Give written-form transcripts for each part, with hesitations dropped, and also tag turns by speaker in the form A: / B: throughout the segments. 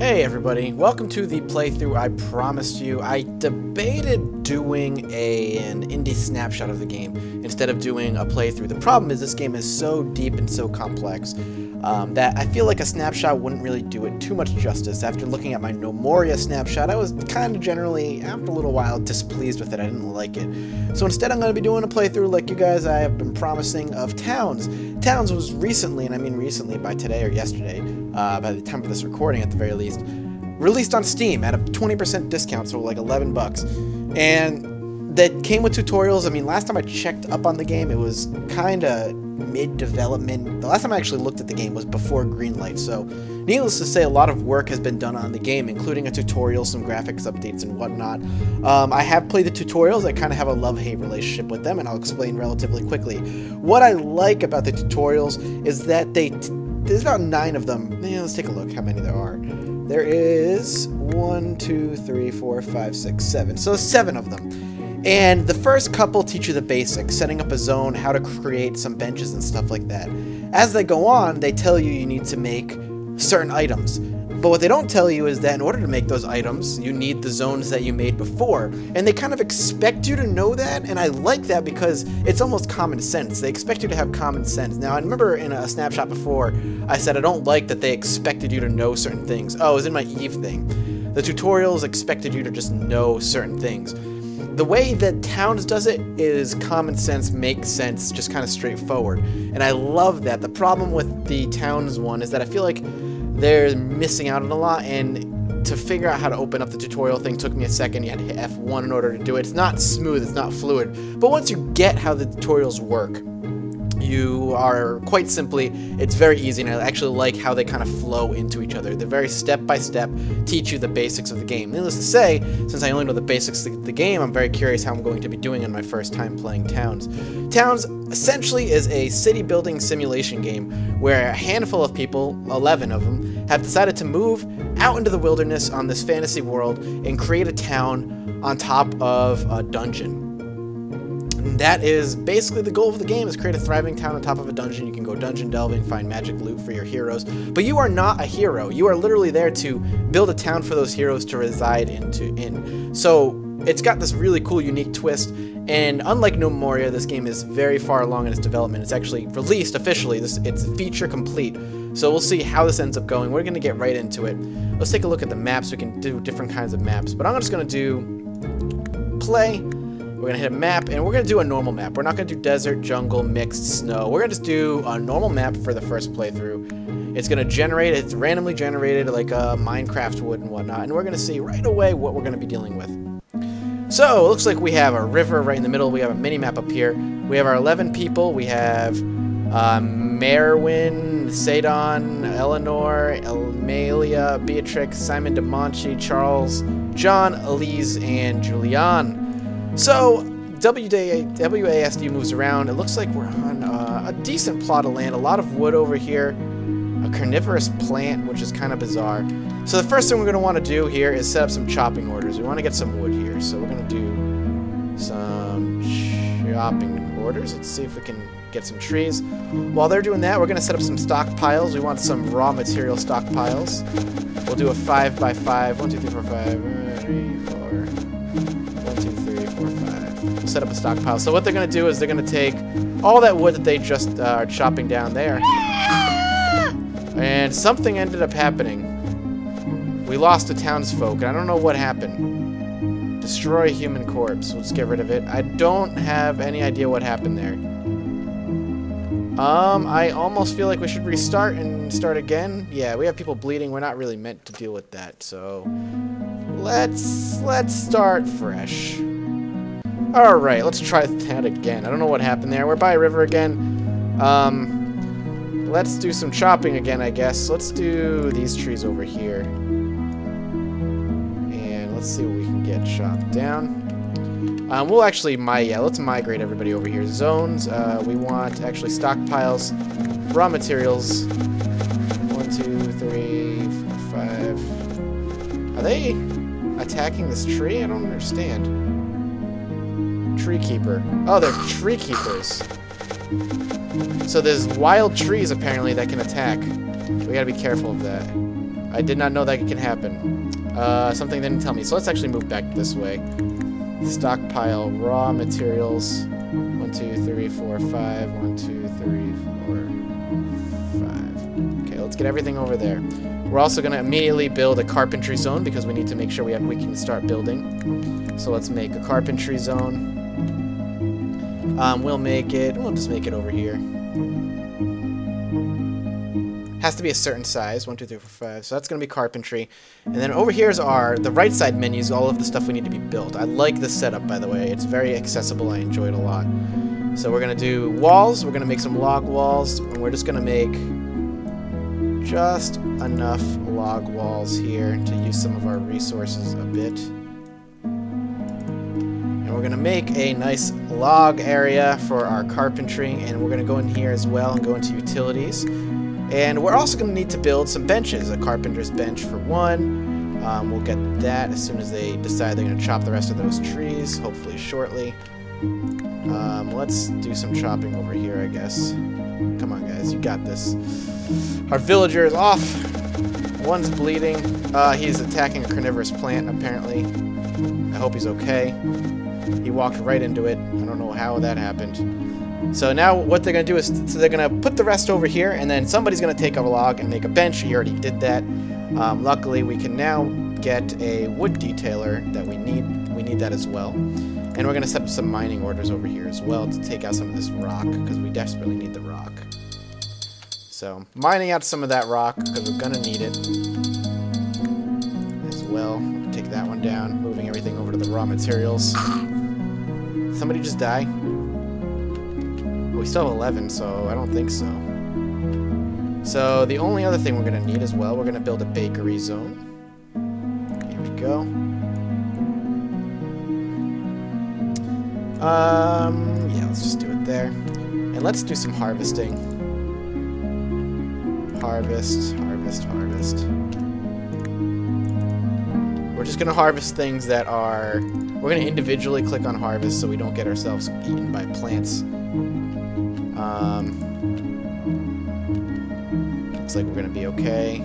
A: Hey everybody, welcome to the playthrough I promised you. I debated doing an indie snapshot of the game instead of doing a playthrough. The problem is this game is so deep and so complex that I feel like a snapshot wouldn't really do it too much justice. After looking at my No Moria snapshot, I was kind of generally, after a little while, displeased with it. I didn't like it. So instead I'm going to be doing a playthrough like you guys I have been promising of Towns. Towns was recently, and I mean recently by today or yesterday, by the time of this recording at the very least, released on Steam at a 20% discount, so like 11 bucks. And that came with tutorials. I mean, last time I checked up on the game, it was kind of mid-development. The last time I actually looked at the game was before Greenlight, so needless to say, a lot of work has been done on the game, including a tutorial, some graphics updates, and whatnot. I have played the tutorials. I kind of have a love-hate relationship with them, and I'll explain relatively quickly. What I like about the tutorials is that there's about 9 of them. Yeah, let's take a look how many there are. There is 1, 2, 3, 4, 5, 6, 7. So 7 of them. And the first couple teach you the basics, setting up a zone, how to create some benches and stuff like that. As they go on, they tell you you need to make certain items. But what they don't tell you is that in order to make those items, you need the zones that you made before. And they kind of expect you to know that, and I like that because it's almost common sense. They expect you to have common sense. Now, I remember in a snapshot before, I said I don't like that they expected you to know certain things. Oh, it was in my Eve thing. The tutorials expected you to just know certain things. The way that Towns does it is common sense, makes sense, just kind of straightforward. And I love that. The problem with the Towns one is that I feel like they're missing out on a lot, and to figure out how to open up the tutorial thing took me a second. You had to hit F1 in order to do it. It's not smooth, it's not fluid, but once you get how the tutorials work, you are quite simply, it's very easy, and I actually like how they kind of flow into each other. They're very step-by-step, teach you the basics of the game. Needless to say, since I only know the basics of the game, I'm very curious how I'm going to be doing in my first time playing Towns. Towns essentially is a city-building simulation game where a handful of people, 11 of them, have decided to move out into the wilderness on this fantasy world and create a town on top of a dungeon. And that is basically the goal of the game, is create a thriving town on top of a dungeon. You can go dungeon delving, find magic loot for your heroes, but you are not a hero. You are literally there to build a town for those heroes to reside in. So it's got this really cool, unique twist, and unlike No Moria, this game is very far along in its development. It's actually released officially. It's feature complete, so we'll see how this ends up going. We're going to get right into it. Let's take a look at the maps. We can do different kinds of maps, but I'm just going to do play. We're going to hit a map, and we're going to do a normal map. We're not going to do desert, jungle, mixed, snow. We're going to just do a normal map for the first playthrough. It's going to generate, it's randomly generated like a Minecraft would and whatnot, and we're going to see right away what we're going to be dealing with. So, it looks like we have a river right in the middle. We have a mini-map up here. We have our 11 people. We have Merwin, Sadon, Eleanor, Amelia, Beatrix, Simon DeMonchi, Charles, John, Elise, and Julian. So, WASD moves around. It looks like we're on a decent plot of land, a lot of wood over here, a carnivorous plant, which is kind of bizarre. So the first thing we're going to want to do here is set up some chopping orders. We want to get some wood here, so we're going to do some chopping orders. Let's see if we can get some trees. While they're doing that, we're going to set up some stockpiles. We want some raw material stockpiles. We'll do a 5x5, 1, 2, 3, 4, 5, 3, 4, 1, 2, 3, 4, 5. We'll set up a stockpile. So what they're going to do is they're going to take all that wood that they just are chopping down there. And something ended up happening. We lost the townsfolk, and I don't know what happened. Destroy human corpse. Let's get rid of it. I don't have any idea what happened there. I almost feel like we should restart and start again. Yeah, we have people bleeding. We're not really meant to deal with that, so let's start fresh. Alright, let's try that again. I don't know what happened there. We're by a river again. Let's do some chopping again, I guess. Let's do these trees over here. And let's see what we can get chopped down. We'll actually, let's migrate everybody over here. Zones, we want actually stockpiles, raw materials. 1, 2, 3, 4, 5. Are they attacking this tree? I don't understand. Tree keeper. Oh, they're tree keepers. So there's wild trees apparently that can attack. We gotta be careful of that. I did not know that it can happen. Something didn't tell me. So let's actually move back this way. Stockpile raw materials. 1, 2, 3, 4, 5. 1, 2, 3, 4, 5. Okay, let's get everything over there. We're also going to immediately build a carpentry zone because we need to make sure we can start building. So let's make a carpentry zone. We'll just make it over here. Has to be a certain size. 1, 2, 3, 4, 5. So that's going to be carpentry. And then over here's the right side menus, all of the stuff we need to be built. I like this setup, by the way. It's very accessible. I enjoy it a lot. So we're going to do walls. We're going to make some log walls. And we're just going to make just enough log walls here to use some of our resources a bit. And we're going to make a nice log area for our carpentry. And we're going to go in here as well and go into utilities. And we're also going to need to build some benches, a carpenter's bench for one. We'll get that as soon as they decide they're going to chop the rest of those trees, hopefully shortly. Let's do some chopping over here, I guess. Come on, guys, you got this. Our villager is off. One's bleeding. He's attacking a carnivorous plant, apparently. I hope he's okay. He walked right into it. I don't know how that happened. So now what they're going to do is they're going to put the rest over here, and then somebody's going to take a log and make a bench. He already did that. Luckily, we can now get a wood detailer that we need. We need that as well. And we're going to set up some mining orders over here as well to take out some of this rock, because we desperately need the rock. So, mining out some of that rock, because we're going to need it as well. We'll take that one down, moving everything over to the raw materials. Somebody just die? We still have 11, so I don't think so. So the only other thing we're going to need as well, we're going to build a bakery zone. Here we go. Yeah, let's just do it there. And let's do some harvesting. Harvest, harvest, harvest. We're just going to harvest things that are... We're going to individually click on harvest so we don't get ourselves eaten by plants. Looks like we're going to be okay.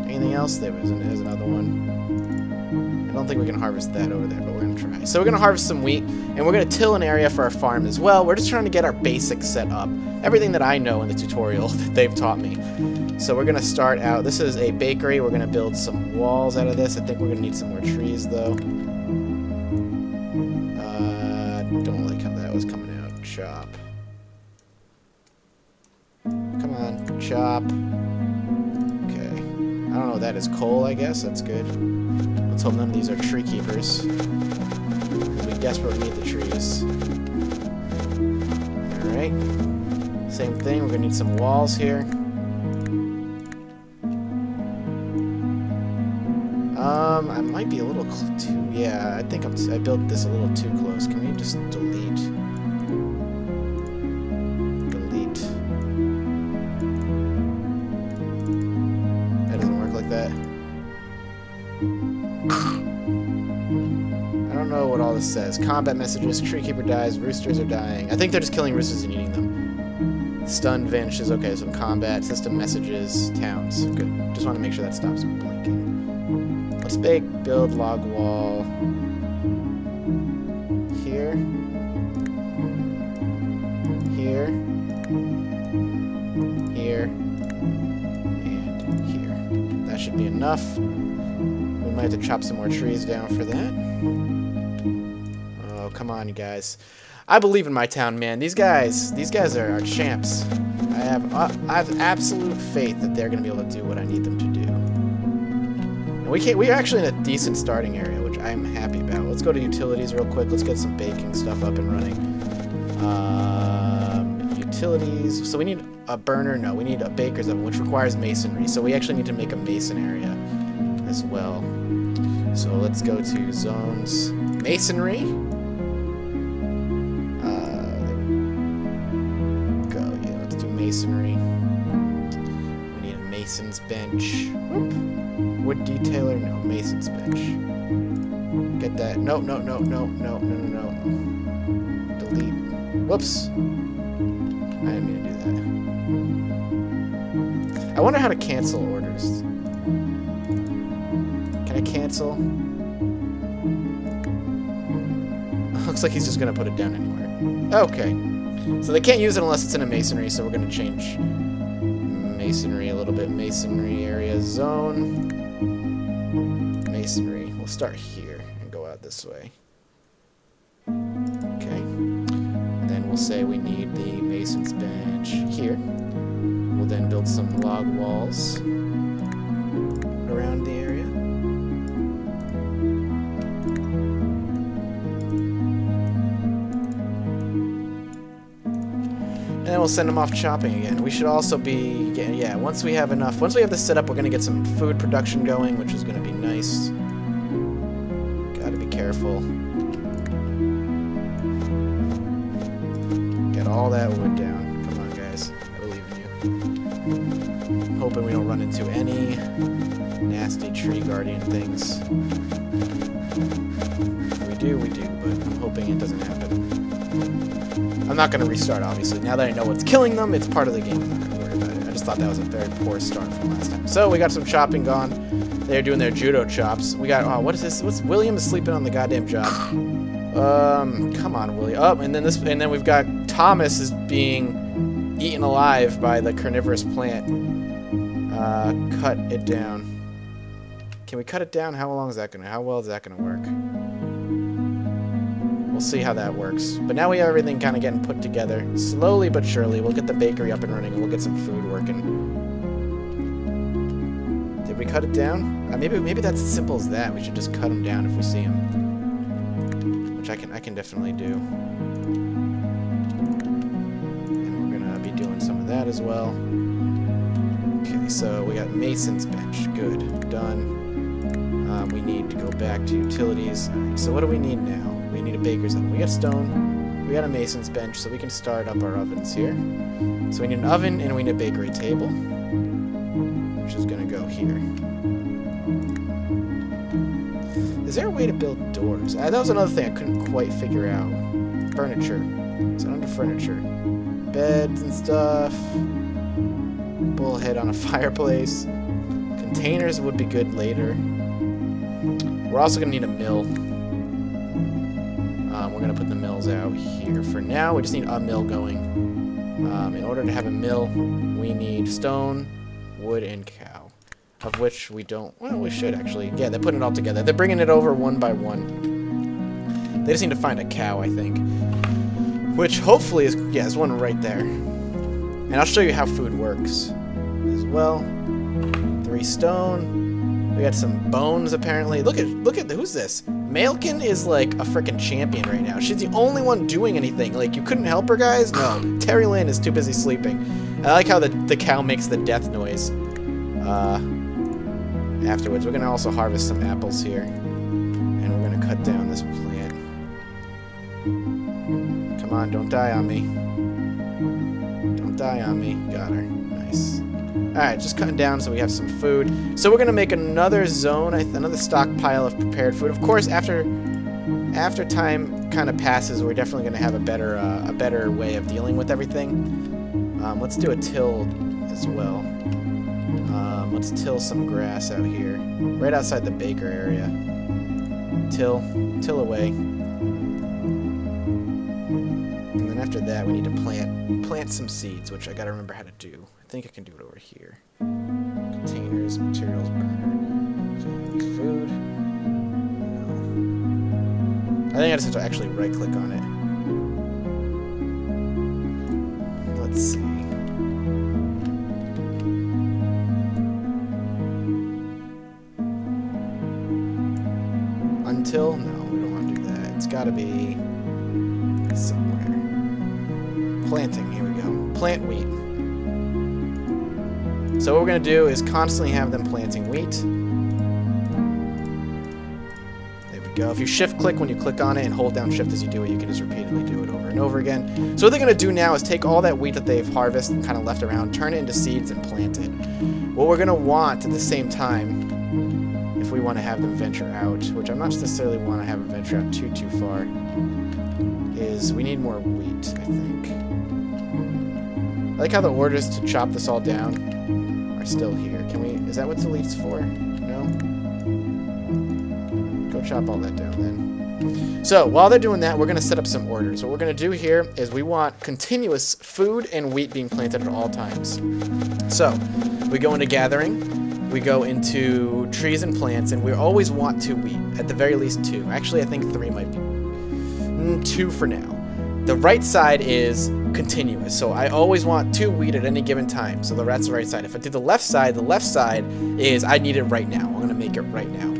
A: Anything else? There's another one. I don't think we can harvest that over there, but we're going to try. So we're going to harvest some wheat, and we're going to till an area for our farm as well. We're just trying to get our basics set up. Everything that I know in the tutorial that they've taught me. So we're going to start out. This is a bakery. We're going to build some walls out of this. I think we're going to need some more trees, though. Don't like how that was coming out. Chop. Come on, chop. Okay. I don't know what that is. Coal, I guess. That's good. Let's hope none of these are tree keepers. We desperately need the trees. Alright. Same thing. We're going to need some walls here. I might be a little too... Yeah, I think I built this a little too close. Can we just delete? Delete. That doesn't work like that. I don't know what all this says. Combat messages, treekeeper dies, roosters are dying. I think they're just killing roosters and eating them. Stunned vanishes. Okay, some combat, system messages, towns. Good. Just want to make sure that stops blinking. Let's build log wall here, here, here, and here. That should be enough. We might have to chop some more trees down for that. Oh, come on, you guys. I believe in my town, man. These guys are champs. I have absolute faith that they're going to be able to do what I need them to do. We're actually in a decent starting area, which I'm happy about. Let's go to utilities real quick. Let's get some baking stuff up and running. Utilities. So we need a burner. No, we need a baker's oven, which requires masonry. So we actually need to make a mason area as well. So let's go to zones. Masonry. There we go. Yeah, let's do masonry. We need a mason's bench. Whoop. Wood detailer, no. Mason's bench. Get that. No. Delete. Whoops. I didn't mean to do that. I wonder how to cancel orders. I cancel? Looks like he's just gonna put it down anywhere. Okay. So they can't use it unless it's in a masonry, so we're gonna change masonry a little bit. Masonry area zone. Masonry. We'll start here and go out this way. Okay. And then we'll say we need the mason's bench here. We'll then build some log walls around the area. And then we'll send them off chopping again. We should also be, yeah, once we have this set up, we're going to get some food production going, which is going to be nice. Gotta be careful. Get all that wood down. Come on, guys. I believe in you. I'm hoping we don't run into any nasty tree guardian things. If we do, but I'm hoping it doesn't happen. I'm not going to restart, obviously. Now that I know what's killing them, it's part of the game. I'm not going to worry about it. I just thought that was a very poor start from last time. So we got some chopping gone. They're doing their judo chops. We got, oh, what is this? What's William is sleeping on the goddamn job. Come on, William. Oh, and then we've got Thomas is being eaten alive by the carnivorous plant. Cut it down. Can we cut it down? How well is that gonna work? We'll see how that works. But now we have everything kind of getting put together. Slowly but surely, we'll get the bakery up and running, and we'll get some food working. Did we cut it down? Maybe that's as simple as that. We should just cut them down if we see them. Which I can definitely do. And we're gonna be doing some of that as well. Okay, so we got Mason's bench. Good. Done. We need to go back to utilities. So what do we need now? We need a baker's oven. We got stone. We got a mason's bench, so we can start up our ovens here. So we need an oven and we need a bakery table, which is going to go here. Is there a way to build doors? That was another thing I couldn't quite figure out. Furniture. Is that under furniture? Beds and stuff. Bullhead on a fireplace. Containers would be good later. We're also going to need a mill. We're going to put the mills out here. For now, we just need a mill going. In order to have a mill, we need stone, wood, and cow. Of which we don't... Well, we should, actually. Yeah, they're putting it all together. They're bringing it over one by one. They just need to find a cow, I think. Which, hopefully, is... Yeah, there's one right there. And I'll show you how food works as well. 3 stone. We got some bones, apparently. Look at who's this? Malkin is like a freaking champion right now. She's the only one doing anything. Like, you couldn't help her, guys? No. Terry Lynn is too busy sleeping. I like how the cow makes the death noise. Afterwards, we're gonna also harvest some apples here. And we're gonna cut down this plant. Come on, don't die on me. Don't die on me. Got her. Nice. Alright, just cutting down so we have some food. So we're going to make another zone, another stockpile of prepared food. Of course, after time kind of passes, we're definitely going to have a better way of dealing with everything. Let's do a till as well. Let's till some grass out here, right outside the baker area. Till away. And then after that, we need to plant some seeds, which I got to remember how to do. I think I can do it over here. Containers, materials, burner, food. No. I think I just have to actually right-click on it. Let's see. Until? No, we don't want to do that. It's got to be somewhere. Planting. Here we go. Plant wheat. So what we're going to do is constantly have them planting wheat. There we go. If you shift-click when you click on it and hold down shift as you do it, you can just repeatedly do it over and over again. So what they're going to do now is take all that wheat that they've harvested and kind of left around, turn it into seeds and plant it. What we're going to want at the same time, if we want to have them venture out, which I'm not necessarily want to have them venture out too far, is we need more wheat, I think. I like how the orders to chop this all down are still here. Can we... Is that what delete's for? No? chop all that down then. So while they're doing that, we're going to set up some orders. What we're going to do here is we want continuous food and wheat being planted at all times. So we go into gathering, we go into trees and plants, and we always want 2 wheat, at the very least 2. Actually, I think 3 might be 2 for now. The right side is continuous, so I always want 2 wheat at any given time. So that's the right side. If I do the left side is I need it right now. I'm going to make it right now.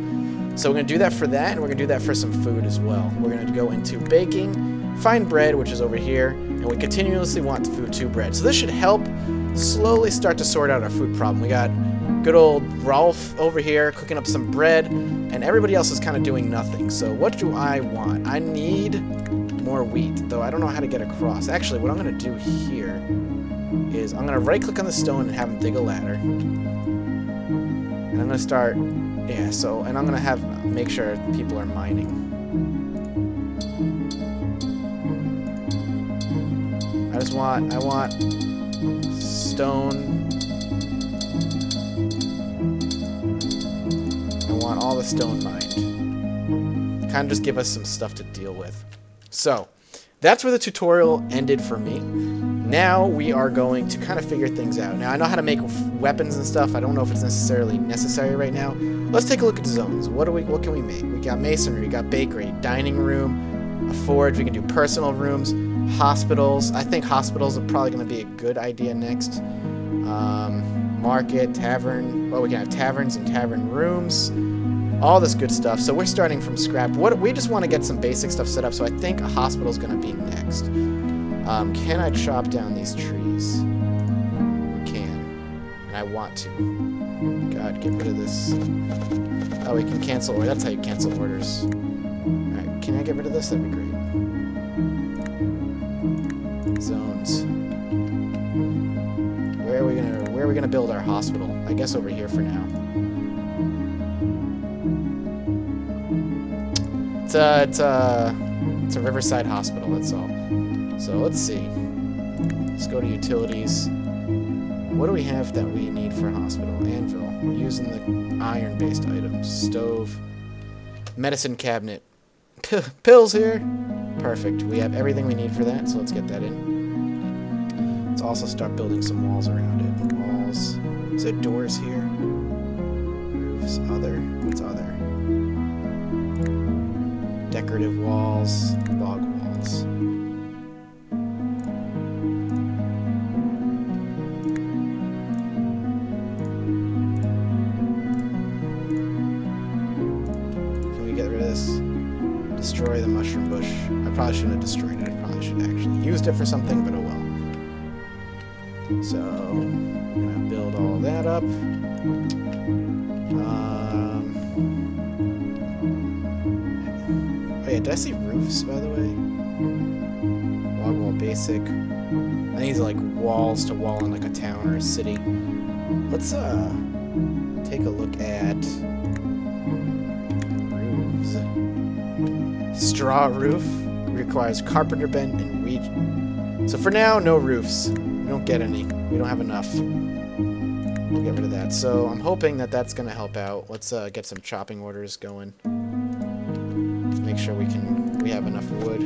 A: So we're going to do that for that, and we're going to do that for some food as well. We're going to go into baking, find bread, which is over here, and we continuously want food 2 bread. So this should help slowly start to sort out our food problem. We got good old Rolf over here cooking up some bread, and everybody else is kind of doing nothing. So what do I want? I need more wheat, though I don't know how to get across. Actually, what I'm going to do here is I'm going to right-click on the stone and have them dig a ladder. And I'm going to start, yeah, so, and I'm going to make sure people are mining. I want stone. I want all the stone mined. Kind of just give us some stuff to deal with. So, that's where the tutorial ended for me. Now we are going to kind of figure things out. Now, I know how to make weapons and stuff. I don't know if it's necessarily necessary right now. Let's take a look at the zones. What can we make? We got masonry, we got bakery, dining room, a forge. We can do personal rooms, hospitals. I think hospitals are probably going to be a good idea next. Market, tavern. Well, we can have taverns and tavern rooms. All this good stuff. So we're starting from scrap. We just want to get some basic stuff set up, so I think a hospital is going to be next. Can I chop down these trees? We can. And I want to. God, get rid of this. Oh, we can cancel orders. That's how you cancel orders. Alright, can I get rid of this? That'd be great. Zones. Where are we gonna build our hospital? I guess over here for now. It's a Riverside Hospital, that's all. So let's see. Let's go to utilities. What do we have that we need for a hospital? Anvil. Using the iron-based items. Stove. Medicine cabinet. Pills here. Perfect. We have everything we need for that, so let's get that in. Let's also start building some walls around it. Walls. Is there doors here? Roofs. Other. What's other? Decorative walls, log walls. Can we get rid of this? Destroy the mushroom bush. I probably shouldn't have destroyed it. I probably should have actually used it for something, but oh well. So, I'm gonna build all that up. Oh yeah, did I see roofs, by the way? Log wall basic. I think these are like walls to wall in like a town or a city. Let's take a look at roofs. Straw roof requires carpenter bent and wheat. So for now, no roofs. We don't get any. We don't have enough. We'll get rid of that. So I'm hoping that that's going to help out. Let's get some chopping orders going. Make sure we have enough wood.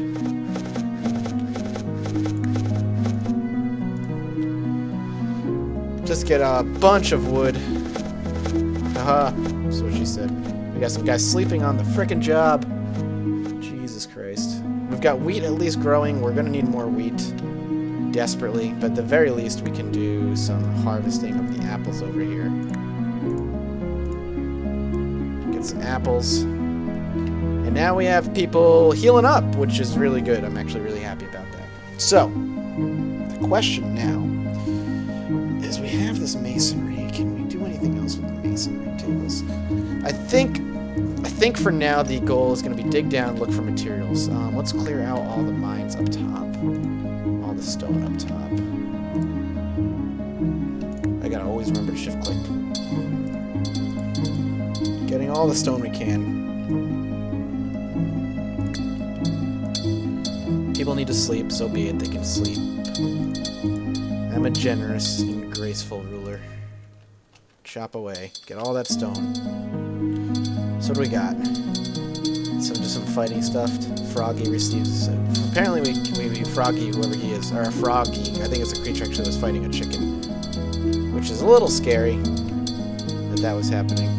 A: Just get a bunch of wood. Haha, that's what she said. We got some guys sleeping on the frickin' job. Jesus Christ. We've got wheat at least growing. We're gonna need more wheat desperately, but at the very least we can do some harvesting of the apples over here. Get some apples. And now we have people healing up, which is really good. I'm actually really happy about that. So, the question now is we have this masonry. Can we do anything else with the masonry tables? I think for now the goal is going to be dig down, look for materials. Let's clear out all the mines up top. All the stone up top. I gotta always remember to shift click. Getting all the stone we can. People need to sleep, so be it, they can sleep. I'm a generous and graceful ruler. Chop away. Get all that stone. So what do we got? fighting stuff. Froggy receives... apparently we Froggy, whoever he is, or a Froggy, I think it's a creature actually that's fighting a chicken. Which is a little scary that was happening.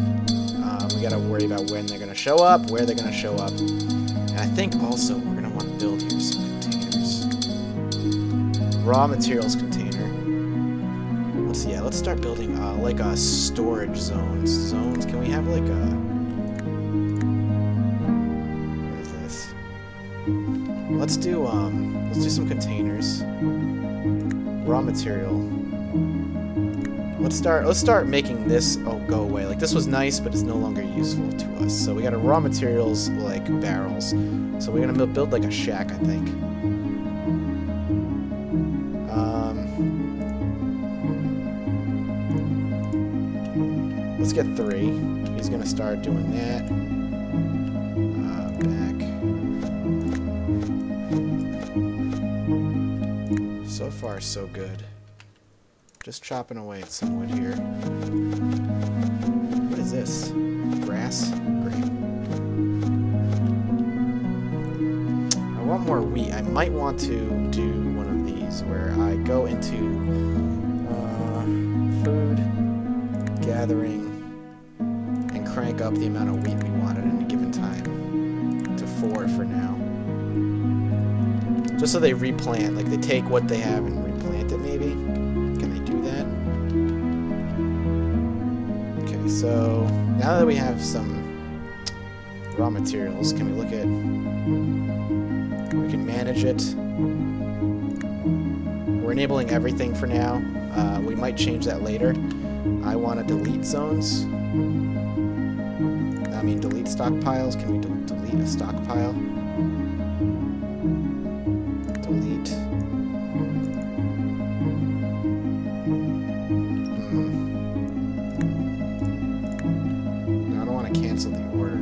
A: We gotta worry about when they're gonna show up, where they're gonna show up. And I think also we're gonna want to build here some containers. Raw materials container. Let's start building like a storage zones. Can we have like a... Where is this? Let's do some containers. Raw material. Let's start making this go away. Like, this was nice, but it's no longer useful to us. So we got a raw materials like barrels. So we're gonna build like a shack, I think. Let's get 3. He's gonna start doing that. Back. So far, so good. Just chopping away at some wood here. What is this? Grass? Great. I want more wheat. I might want to do one of these where I go into food gathering and crank up the amount of wheat we want at any given time to 4 for now. Just so they replant, like they take what they have and replant it maybe. So, now that we have some raw materials, can we look at... We can manage it. We're enabling everything for now. We might change that later. I want to delete zones. I mean, delete stockpiles. Can we delete a stockpile? Delete. Cancel the order.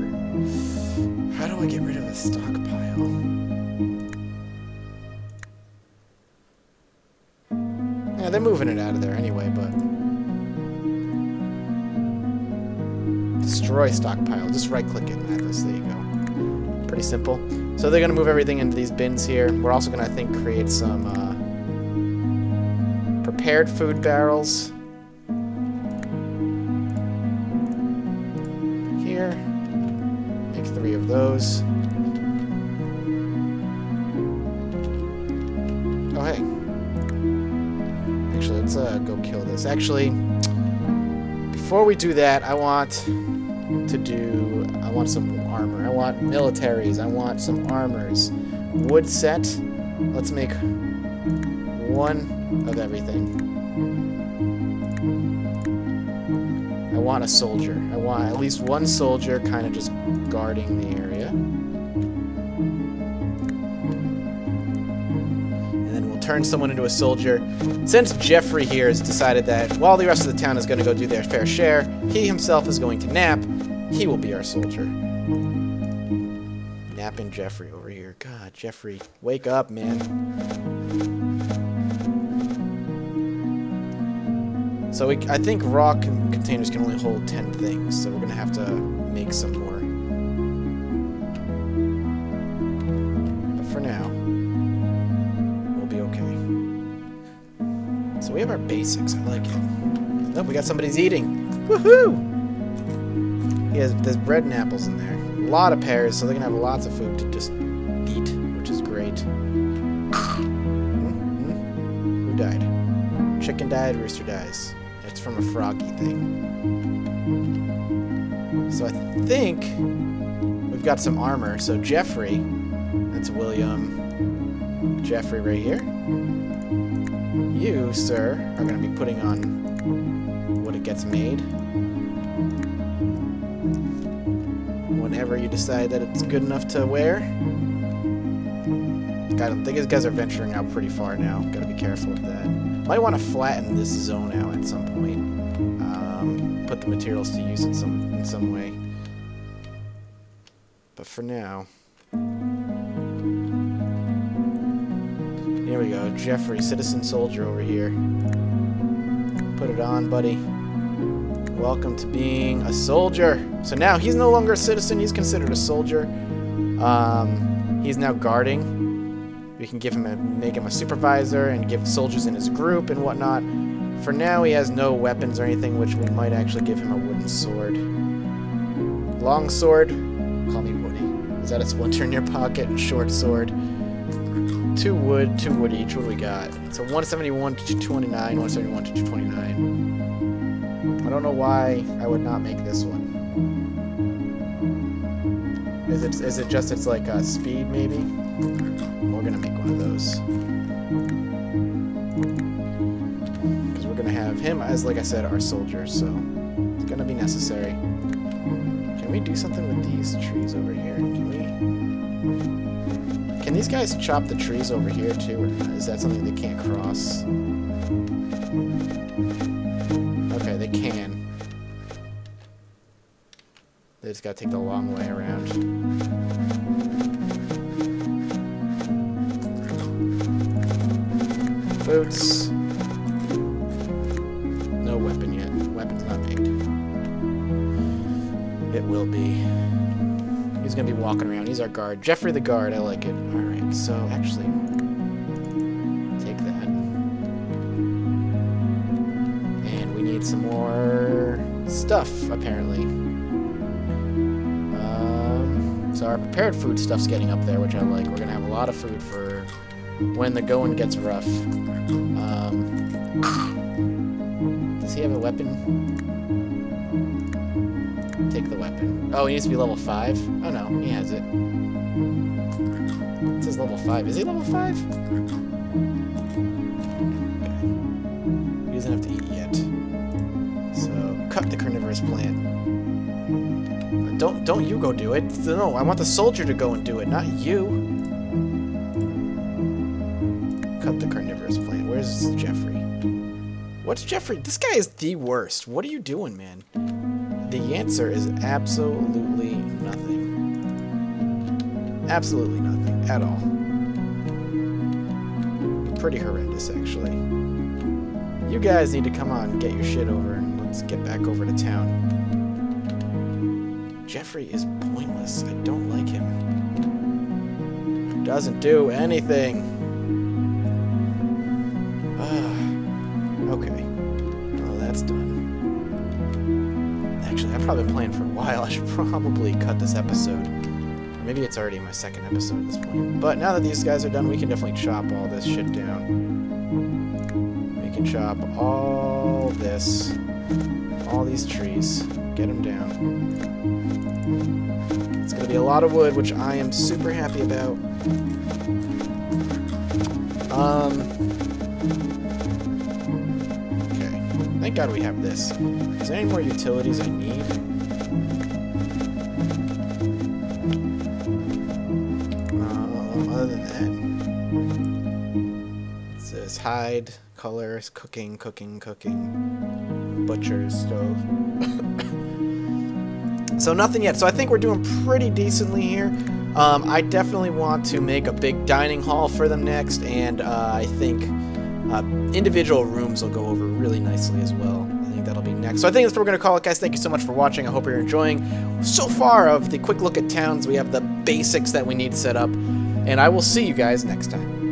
A: How do I get rid of a stockpile? Yeah, they're moving it out of there anyway, but... Destroy stockpile. Just right-click it, Mathas. There you go. Pretty simple. So they're going to move everything into these bins here. We're also going to, I think, create some prepared food barrels. Make 3 of those. Oh, hey. Actually, let's go kill this. Actually, before we do that, I want some armor. I want militaries. I want some armors. Wood set. Let's make 1 of everything. I want a soldier. I want at least 1 soldier kind of just guarding the area. And then we'll turn someone into a soldier. Since Jeffrey here has decided that while the rest of the town is going to go do their fair share, he himself is going to nap, he will be our soldier. Napping Jeffrey over here. God, Jeffrey, wake up, man. So I think raw containers can only hold 10 things, so we're going to have to make some more. But for now, we'll be okay. So we have our basics. I like it. Oh, we got somebody's eating. Woohoo! There's bread and apples in there. A lot of pears, so they're going to have lots of food to just eat, which is great. Who died? Chicken died, rooster dies. It's from a froggy thing. So I think we've got some armor. So Jeffrey, that's William. Jeffrey right here. You, sir, are going to be putting on what it gets made. Whenever you decide that it's good enough to wear. I think these guys are venturing out pretty far now. Gotta be careful with that. Might want to flatten this zone out at some point. Put the materials to use in some way. But for now... Here we go. Jeffrey, citizen soldier over here. Put it on, buddy. Welcome to being a soldier. So now he's no longer a citizen, he's considered a soldier. He's now guarding. We can make him a supervisor and give soldiers in his group and whatnot. For now, he has no weapons or anything, which we might actually give him a wooden sword. Long sword. Call me Woody. Is that a splinter in your pocket? Short sword. 2 wood, 2 wood each. What do we got? So 171 to 229, 171 to 229. I don't know why I would not make this one. Is it just it's like speed maybe? We're gonna make one of those. Because we're gonna have him as, like I said, our soldier, so it's gonna be necessary. Can we do something with these trees over here? Can these guys chop the trees over here too, or is that something they can't cross? Okay, they can. They just gotta take the long way around. Boots. No weapon yet. Weapon's not made. It will be. He's gonna be walking around. He's our guard. Jeffrey the guard. I like it. Alright, so actually, take that. And we need some more stuff, apparently. So our prepared food stuff's getting up there, which I like. We're gonna have a lot of food for when the going gets rough. Does he have a weapon? Take the weapon. Oh, he needs to be level 5? Oh no, he has it. It says level 5. Is he level 5? Okay. He doesn't have to eat yet. So, cut the carnivorous plant. Don't you go do it. No, I want the soldier to go and do it, not you. Cut the carnivorous plant. Where's Jeffrey? What's Jeffrey? This guy is the worst. What are you doing, man? The answer is absolutely nothing. Absolutely nothing at all. Pretty horrendous, actually. You guys need to come on and get your shit over, and let's get back over to town. Jeffrey is pointless. I don't like him. Doesn't do anything. Okay. Well, that's done. Actually, I've probably been playing for a while. I should probably cut this episode. Or maybe it's already my 2nd episode at this point. But now that these guys are done, we can definitely chop all this shit down. We can chop all this. All these trees. Get them down. It's going to be a lot of wood, which I am super happy about. Okay. Thank God we have this. Is there any more utilities I need? Other than that, it says hide, colors, cooking, butcher, stove. So nothing yet. So I think we're doing pretty decently here. I definitely want to make a big dining hall for them next, and I think individual rooms will go over really nicely as well. I think that'll be next. So I think that's what we're going to call it, guys. Thank you so much for watching. I hope you're enjoying so far of the quick look at towns. We have the basics that we need set up, and I will see you guys next time.